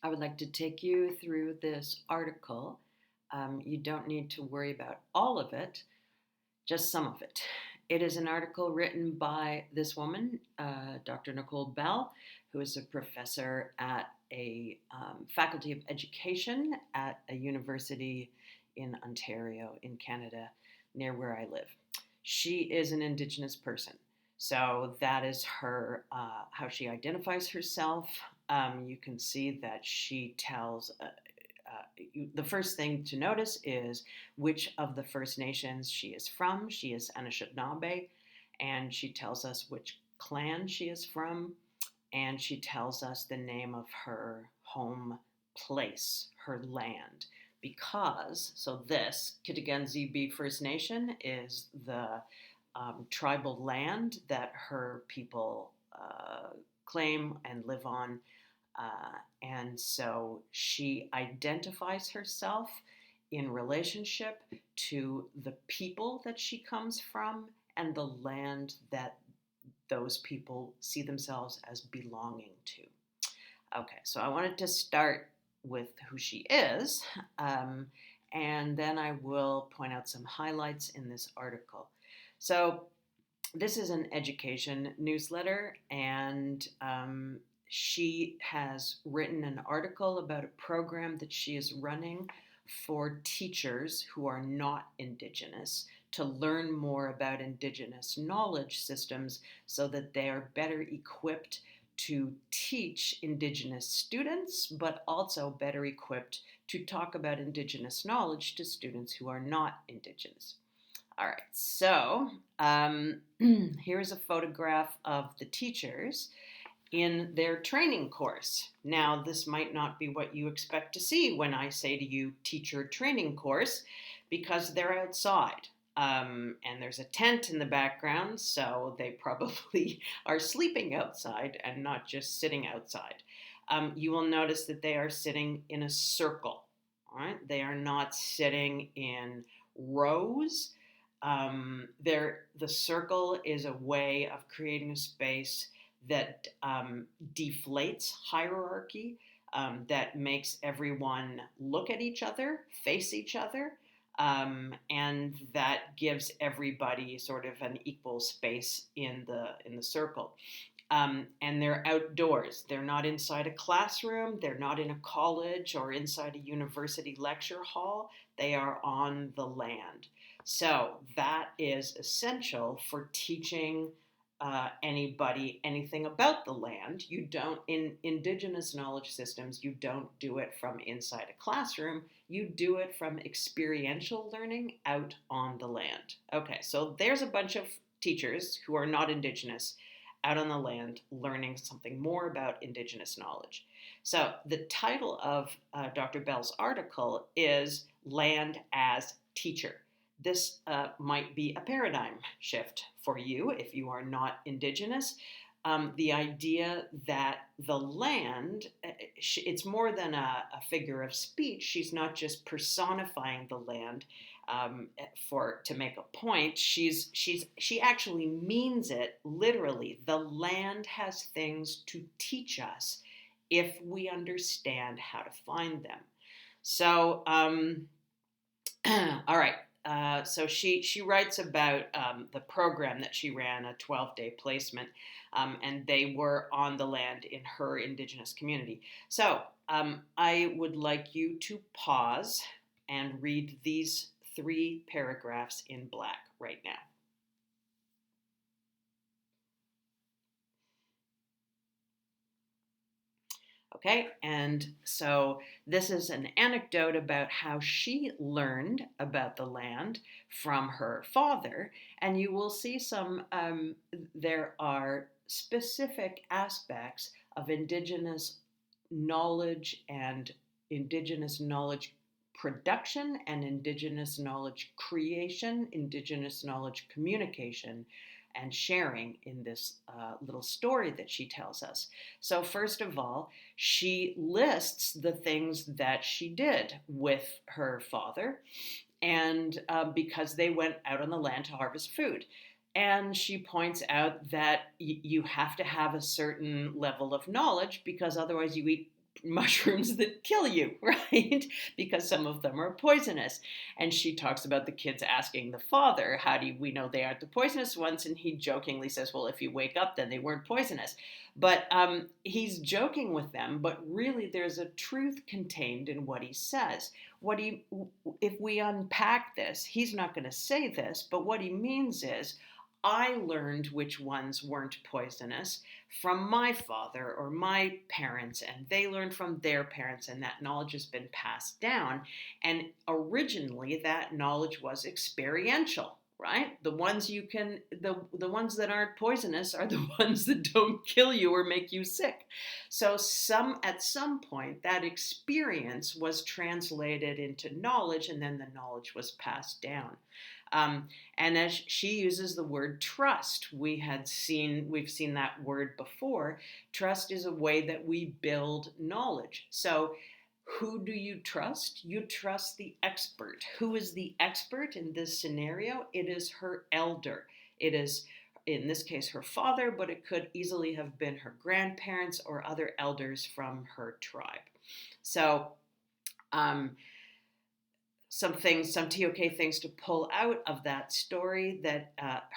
I would like to take you through this article. You don't need to worry about all of it, just some of it. It is an article written by this woman, Dr. Nicole Bell, who is a professor at a faculty of education at a university in Ontario, in Canada, near where I live. She is an Indigenous person. So that is her, how she identifies herself. You can see that she tells the first thing to notice is which of the First Nations she is from. She is Anishinaabe, and she tells us which clan she is from, and she tells us the name of her home place, her land. Because, so this, Kitigan First Nation, is the tribal land that her people claim and live on, and so she identifies herself in relationship to the people that she comes from and the land that those people see themselves as belonging to. Okay, so I wanted to start with who she is, and then I will point out some highlights in this article. So, this is an education newsletter, and she has written an article about a program that she is running for teachers who are not Indigenous to learn more about Indigenous knowledge systems so that they are better equipped to teach Indigenous students, but also better equipped to talk about Indigenous knowledge to students who are not Indigenous. All right, so here's a photograph of the teachers in their training course. Now, this might not be what you expect to see when I say to you teacher training course, because they're outside. And there's a tent in the background, so they probably are sleeping outside and not just sitting outside. You will notice that they are sitting in a circle. All right, they are not sitting in rows. The circle is a way of creating a space that deflates hierarchy, that makes everyone look at each other, face each other, and that gives everybody sort of an equal space in the circle. And they're outdoors. They're not inside a classroom. They're not in a college or inside a university lecture hall. They are on the land. So that is essential for teaching anybody anything about the land. You don't, in Indigenous knowledge systems, you don't do it from inside a classroom. You do it from experiential learning out on the land. Okay, so there's a bunch of teachers who are not Indigenous out on the land learning something more about Indigenous knowledge. So the title of Dr. Bell's article is Land as Teacher. This might be a paradigm shift for you if you are not Indigenous. The idea that the land, it's more than a figure of speech. She's not just personifying the land to make a point. She actually means it literally. The land has things to teach us if we understand how to find them. So, all right. So she writes about the program that she ran, a 12-day placement, and they were on the land in her Indigenous community. So I would like you to pause and read these 3 paragraphs in black right now. Okay, and so this is an anecdote about how she learned about the land from her father, and you will see there are specific aspects of Indigenous knowledge and Indigenous knowledge production and Indigenous knowledge creation, Indigenous knowledge communication, and sharing in this little story that she tells us. So, first of all, she lists the things that she did with her father, and because they went out on the land to harvest food. And she points out that you have to have a certain level of knowledge because otherwise you eat mushrooms that kill you, right? Because some of them are poisonous. And she talks about the kids asking the father, how do we know they aren't the poisonous ones? And he jokingly says, well, if you wake up, then they weren't poisonous. But he's joking with them, but really there's a truth contained in what he says. If we unpack this, he's not going to say this, but what he means is, I learned which ones weren't poisonous from my father or my parents, and they learned from their parents, and that knowledge has been passed down. And originally, that knowledge was experiential, right? The ones that aren't poisonous are the ones that don't kill you or make you sick. So at some point that experience was translated into knowledge, and then the knowledge was passed down. And as she uses the word trust, we've seen that word before. Trust is a way that we build knowledge. So who do you trust? You trust the expert. Who is the expert in this scenario? It is her elder. It is, in this case, her father, but it could easily have been her grandparents or other elders from her tribe. So, some TOK things to pull out of that story, that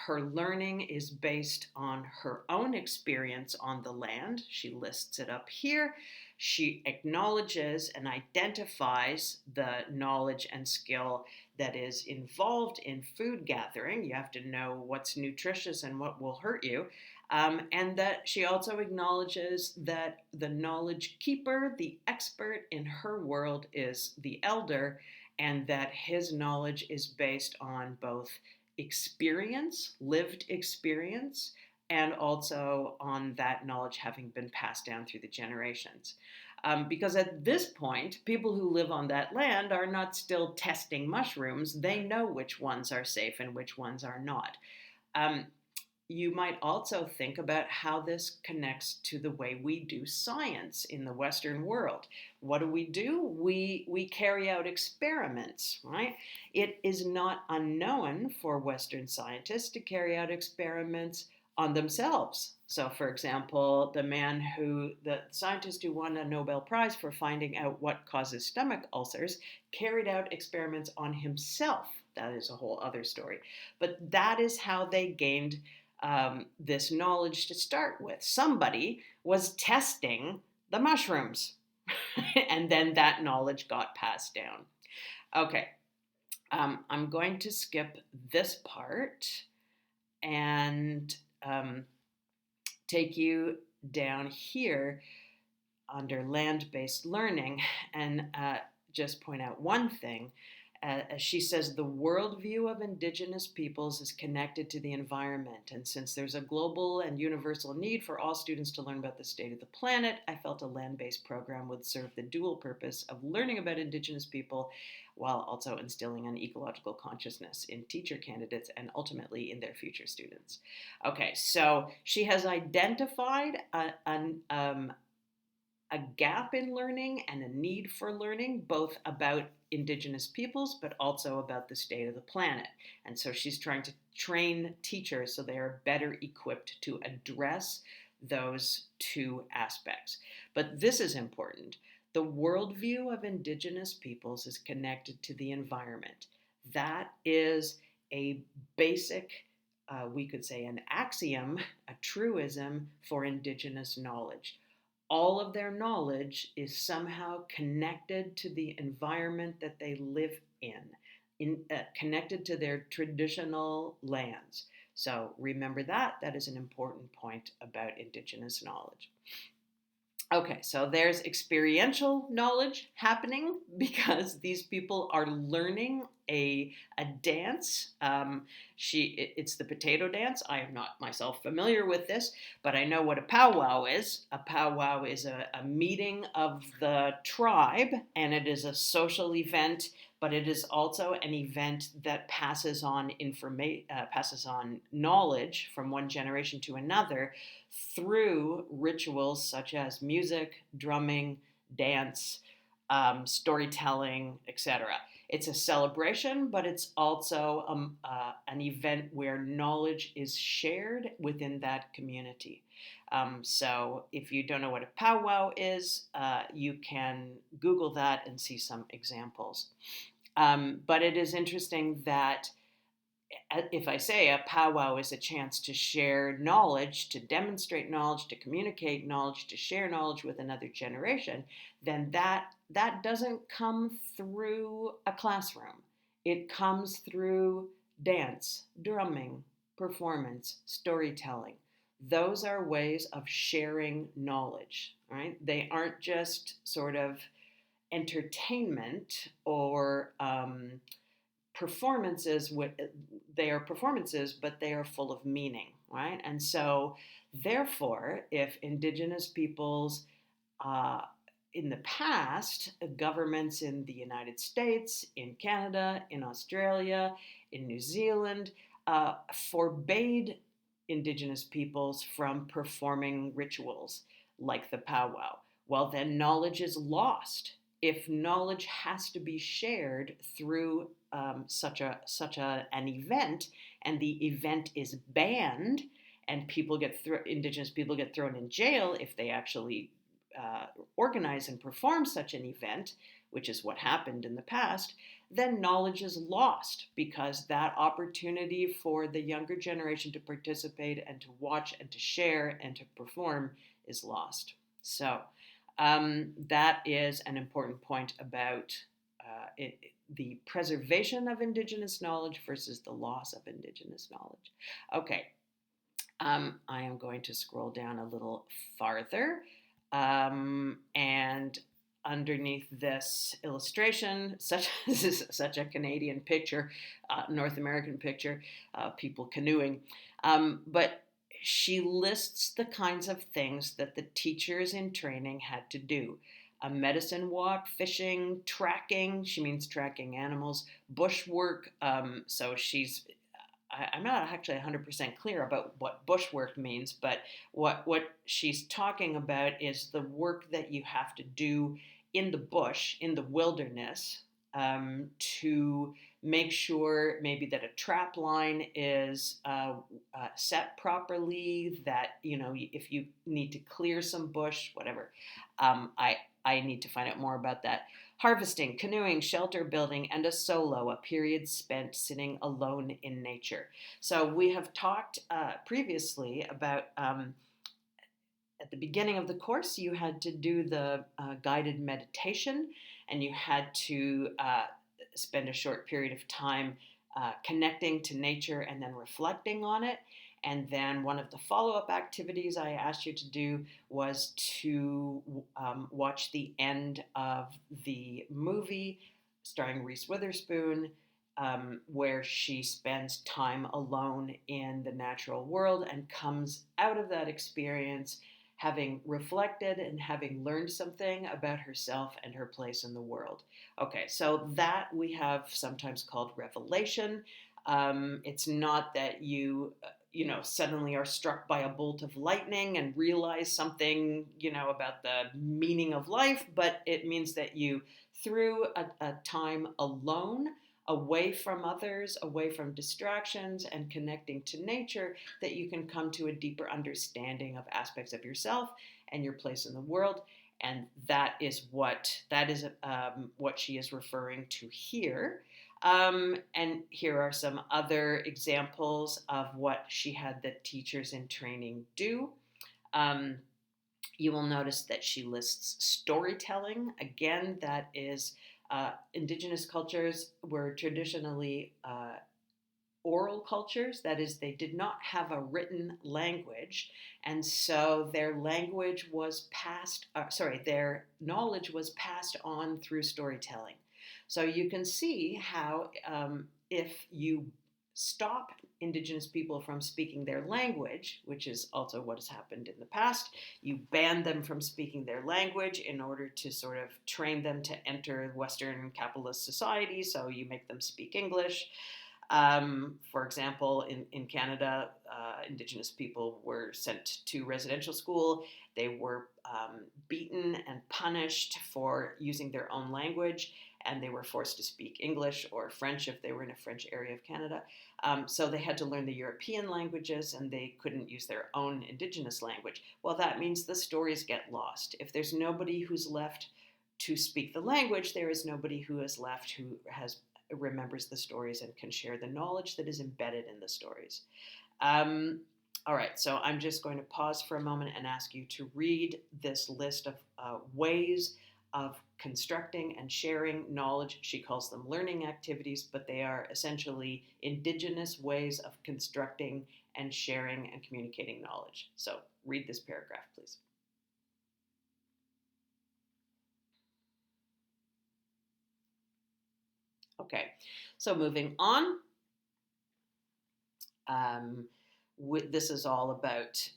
her learning is based on her own experience on the land. She lists it up here. She acknowledges and identifies the knowledge and skill that is involved in food gathering. You have to know what's nutritious and what will hurt you. And that she also acknowledges that the knowledge keeper, the expert in her world, is the elder, and that his knowledge is based on both experience, lived experience, and also on that knowledge having been passed down through the generations. Because at this point, people who live on that land are not still testing mushrooms. They know which ones are safe and which ones are not. You might also think about how this connects to the way we do science in the Western world. What do? We carry out experiments, right? It is not unknown for Western scientists to carry out experiments on themselves. So, for example, the scientist who won a Nobel Prize for finding out what causes stomach ulcers carried out experiments on himself. That is a whole other story. But that is how they gained this knowledge to start with. Somebody was testing the mushrooms, and then that knowledge got passed down. Okay, I'm going to skip this part and take you down here under land-based learning and just point out one thing. As she says, the worldview of Indigenous peoples is connected to the environment. And since there's a global and universal need for all students to learn about the state of the planet, I felt a land-based program would serve the dual purpose of learning about Indigenous people while also instilling an ecological consciousness in teacher candidates and ultimately in their future students. Okay, so she has identified a gap in learning and a need for learning, both about Indigenous peoples, but also about the state of the planet. And so she's trying to train teachers so they are better equipped to address those two aspects. But this is important. The worldview of Indigenous peoples is connected to the environment. That is a basic, we could say an axiom, a truism for Indigenous knowledge. All of their knowledge is somehow connected to the environment that they live in, connected to their traditional lands. So remember that. That is an important point about Indigenous knowledge. Okay, so there's experiential knowledge happening because these people are learning a dance. It's the potato dance. I am not myself familiar with this, but I know what a powwow is. A powwow is a meeting of the tribe, and it is a social event, but it is also an event that passes on knowledge from one generation to another through rituals such as music, drumming, dance, storytelling, etc. It's a celebration, but it's also an event where knowledge is shared within that community. So if you don't know what a powwow is, you can Google that and see some examples. But it is interesting that if I say a powwow is a chance to share knowledge, to demonstrate knowledge, to communicate knowledge, to share knowledge with another generation, then that doesn't come through a classroom. It comes through dance, drumming, performance, storytelling. Those are ways of sharing knowledge, right? They aren't just sort of entertainment or performances. They are performances, but they are full of meaning, right? And so therefore, if indigenous peoples uh, in the past, governments in the United States, in Canada, in Australia, in New Zealand, forbade indigenous peoples from performing rituals like the powwow. Well, then knowledge is lost. If knowledge has to be shared through an event, and the event is banned, and indigenous people get thrown in jail if they actually organize and perform such an event, which is what happened in the past, then knowledge is lost because that opportunity for the younger generation to participate and to watch and to share and to perform is lost. So that is an important point about the preservation of Indigenous knowledge versus the loss of Indigenous knowledge. Okay, I am going to scroll down a little farther. And underneath this illustration, this is such a Canadian picture, North American picture, people canoeing. But she lists the kinds of things that the teachers in training had to do. A medicine walk, fishing, tracking, she means tracking animals, bushwork. So I'm not actually 100% clear about what bushwork means, but what she's talking about is the work that you have to do in the bush, in the wilderness, to make sure maybe that a trap line is set properly, that, if you need to clear some bush, whatever. I need to find out more about that. Harvesting, canoeing, shelter building, and a solo, a period spent sitting alone in nature. So we have talked previously about at the beginning of the course, you had to do the guided meditation, and you had to spend a short period of time connecting to nature and then reflecting on it. And then one of the follow-up activities I asked you to do was to watch the end of the movie starring Reese Witherspoon, where she spends time alone in the natural world and comes out of that experience having reflected and having learned something about herself and her place in the world. Okay, so that we have sometimes called revelation. It's not that suddenly are struck by a bolt of lightning and realize something, about the meaning of life, but it means that you, through a time alone, away from others, away from distractions, and connecting to nature, that you can come to a deeper understanding of aspects of yourself and your place in the world. And that is what she is referring to here. And here are some other examples of what she had the teachers in training do. You will notice that she lists storytelling. Again, that is indigenous cultures were traditionally oral cultures. That is, they did not have a written language, and so their language was their knowledge was passed on through storytelling. So you can see how if you stop Indigenous people from speaking their language, which is also what has happened in the past, you ban them from speaking their language in order to sort of train them to enter Western capitalist society, so you make them speak English. For example, in Canada, Indigenous people were sent to residential school. They were beaten and punished for using their own language, and they were forced to speak English or French if they were in a French area of Canada. So they had to learn the European languages, and they couldn't use their own indigenous language. Well, that means the stories get lost. If there's nobody who's left to speak the language, there is nobody who is left who remembers the stories and can share the knowledge that is embedded in the stories. All right, so I'm just going to pause for a moment and ask you to read this list of ways of constructing and sharing knowledge. She calls them learning activities, but they are essentially indigenous ways of constructing and sharing and communicating knowledge. So read this paragraph, please. Okay, so moving on. This is all about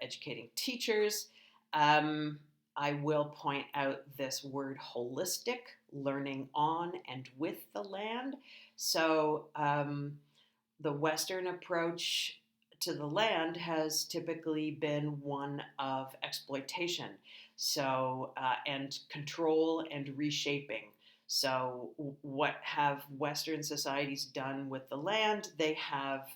educating teachers. I will point out this word holistic, learning on and with the land. So the Western approach to the land has typically been one of exploitation, so and control and reshaping. So, what have Western societies done with the land? They have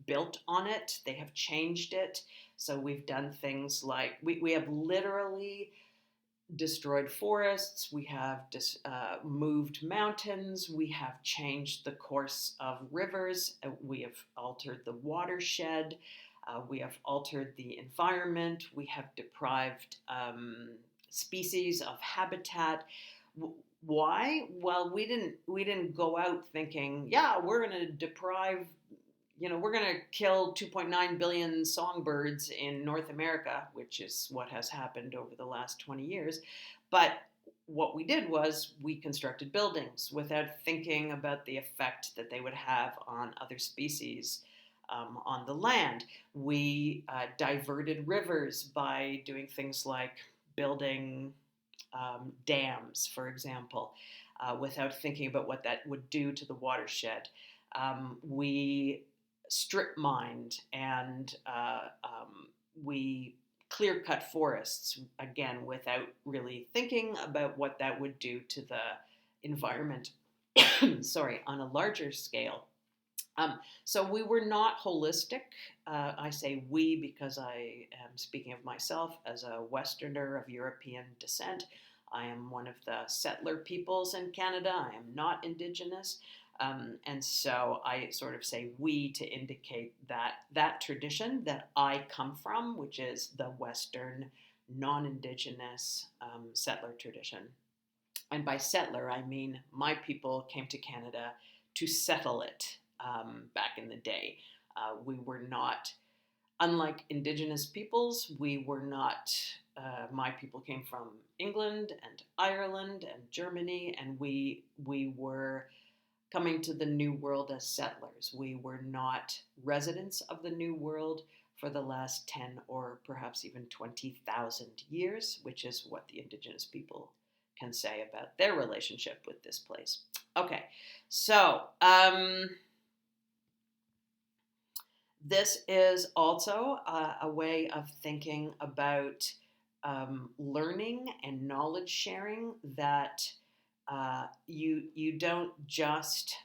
built on it, they have changed it. So, we've done things like we have literally destroyed forests, we have moved mountains, we have changed the course of rivers, we have altered the watershed, we have altered the environment, we have deprived species of habitat. Why? Well, we didn't go out thinking, yeah, we're going to deprive, we're going to kill 2.9 billion songbirds in North America, which is what has happened over the last 20 years. But what we did was we constructed buildings without thinking about the effect that they would have on other species on the land. We diverted rivers by doing things like building dams, for example, without thinking about what that would do to the watershed. We strip mined and we clear cut forests, again, without really thinking about what that would do to the environment, sorry, on a larger scale. So we were not holistic. I say we because I am speaking of myself as a Westerner of European descent. I am one of the settler peoples in Canada. I am not Indigenous. And so I sort of say we to indicate that tradition that I come from, which is the Western non-Indigenous settler tradition. And by settler, I mean my people came to Canada to settle it back in the day. We were not, unlike Indigenous peoples, we were not, my people came from England and Ireland and Germany, and we were coming to the New World as settlers. We were not residents of the New World for the last 10 or perhaps even 20,000 years, which is what the Indigenous people can say about their relationship with this place. Okay, so this is also a way of thinking about learning and knowledge sharing that you don't just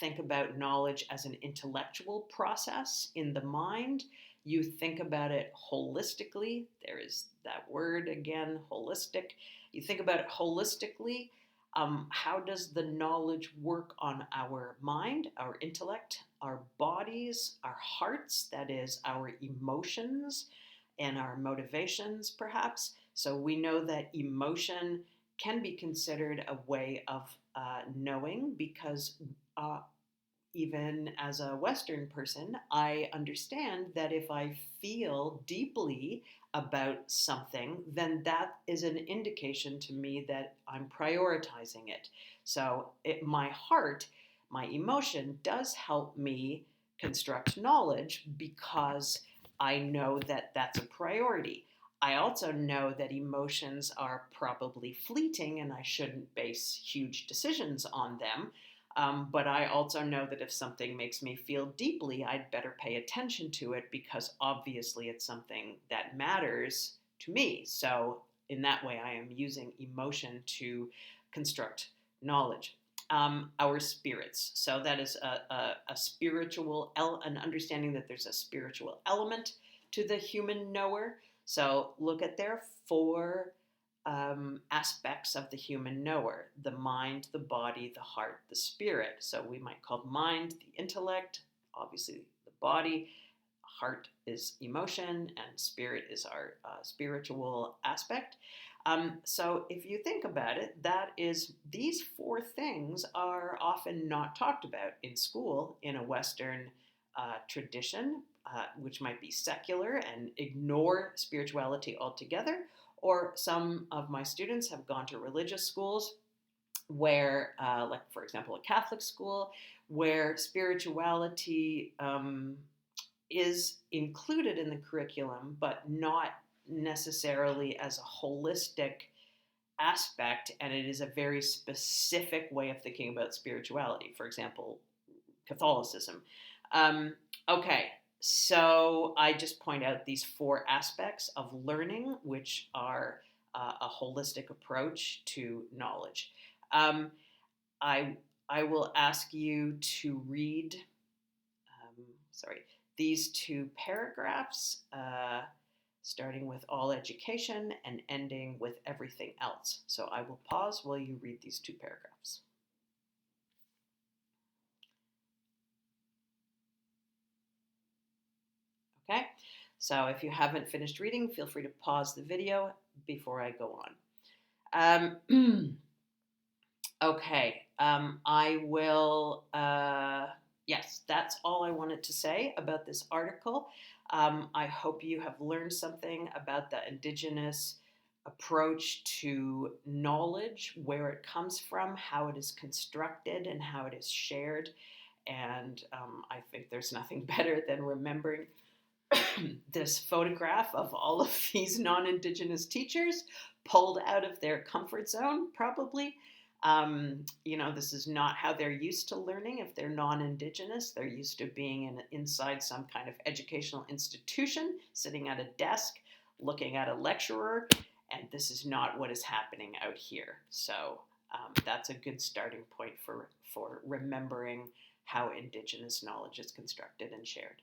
think about knowledge as an intellectual process in the mind. You think about it holistically. There is that word again, holistic. You think about it holistically. How does the knowledge work on our mind, our intellect, our bodies, our hearts, that is, our emotions and our motivations, perhaps? So we know that emotion can be considered a way of knowing because even as a Western person, I understand that if I feel deeply about something, then that is an indication to me that I'm prioritizing it. So my heart, my emotion does help me construct knowledge because I know that that's a priority. I also know that emotions are probably fleeting and I shouldn't base huge decisions on them. But I also know that if something makes me feel deeply, I'd better pay attention to it because obviously it's something that matters to me. So in that way, I am using emotion to construct knowledge. Our spirits. So that is a spiritual, an understanding that there's a spiritual element to the human knower. So look at their four aspects of the human knower: the mind, the body, the heart, the spirit. So we might call mind the intellect, obviously the body, heart is emotion, and spirit is our spiritual aspect. So if you think about it, that is, these four things are often not talked about in school in a Western tradition, which might be secular and ignore spirituality altogether. Or some of my students have gone to religious schools where, like for example, a Catholic school, where spirituality is included in the curriculum, but not necessarily as a holistic aspect, and it is a very specific way of thinking about spirituality. For example, Catholicism. Um, okay, so I just point out these four aspects of learning, which are a holistic approach to knowledge. Um, I I will ask you to read. Sorry, these two paragraphs, starting with all education and ending with everything else. So I will pause while you read these two paragraphs. Okay, so if you haven't finished reading, feel free to pause the video before I go on. Okay, I will, yes, that's all I wanted to say about this article. I hope you have learned something about the Indigenous approach to knowledge, where it comes from, how it is constructed, and how it is shared. And I think there's nothing better than remembering this photograph of all of these non-Indigenous teachers pulled out of their comfort zone, probably. This is not how they're used to learning. If they're non-Indigenous, they're used to being inside some kind of educational institution, sitting at a desk, looking at a lecturer, and this is not what is happening out here. So that's a good starting point for remembering how Indigenous knowledge is constructed and shared.